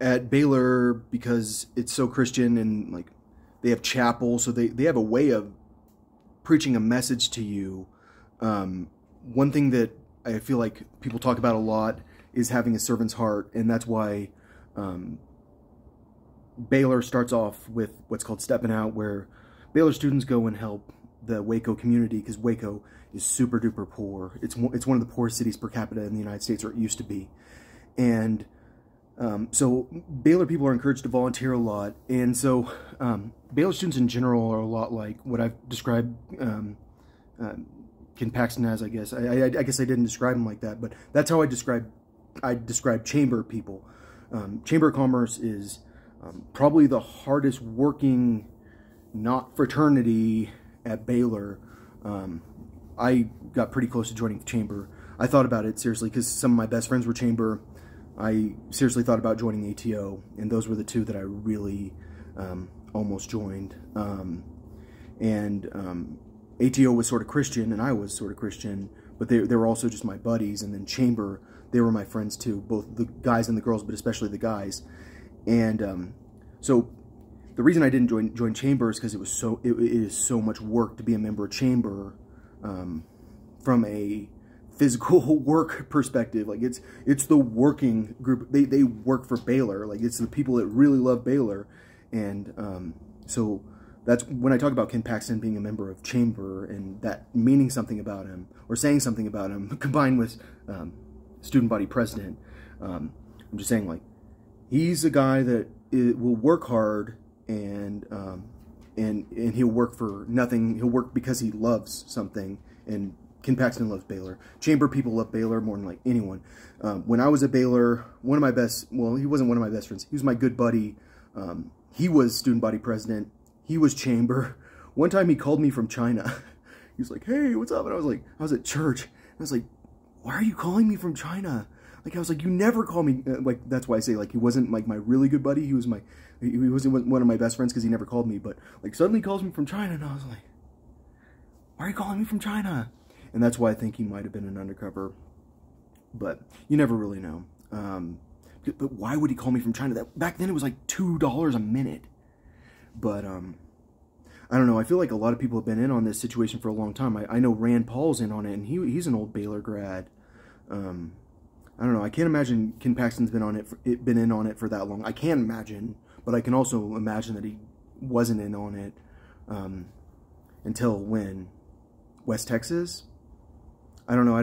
at Baylor, because it's so Christian and like they have chapel, so they have a way of preaching a message to you. One thing that I feel like people talk about a lot is having a servant's heart, and that's why Baylor starts off with what's called Stepping Out, where Baylor students go and help the Waco community, because Waco is super duper poor. It's one of the poorest cities per capita in the United States, or it used to be. And so Baylor people are encouraged to volunteer a lot. And so Baylor students in general are a lot like what I've described Ken Paxton as, I guess. I guess I didn't describe him like that, but that's how I describe chamber people. Chamber of Commerce is probably the hardest working not fraternity at Baylor. I got pretty close to joining Chamber. I thought about it seriously because some of my best friends were Chamber. I seriously thought about joining ATO, and those were the two that I really almost joined. ATO was sort of Christian, and I was sort of Christian, but they were also just my buddies. And then Chamber, they were my friends too, both the guys and the girls, but especially the guys. And so the reason I didn't join Chamber is because it is so much work to be a member of Chamber from a physical work perspective. Like it's the working group. They work for Baylor. Like it's the people that really love Baylor. And so that's when I talk about Ken Paxton being a member of Chamber and that meaning something about him or saying something about him, combined with student body president. I'm just saying, like, he's a guy that will work hard and he'll work for nothing. He'll work because he loves something. And Ken Paxton loves Baylor. Chamber people love Baylor more than like anyone. When I was at Baylor, he wasn't one of my best friends. He was my good buddy. He was student body president. He was Chamber. One time he called me from China. He was like, "Hey, what's up?" And I was at church. And I was like, "Why are you calling me from China?" Like, I was like, "You never call me." Like, that's why I say, like, he wasn't like my really good buddy. He wasn't one of my best friends because he never called me. But like, suddenly he calls me from China, and I was like, "Why are you calling me from China?" And that's why I think he might have been an undercover. But you never really know. But why would he call me from China? Back then it was like $2 a minute. But I don't know. I feel like a lot of people have been in on this situation for a long time. I know Rand Paul's in on it, and he's an old Baylor grad. I don't know. I can't imagine Ken Paxton's been in on it for that long. I can imagine, but I can also imagine that he wasn't in on it until when? West Texas? I don't know.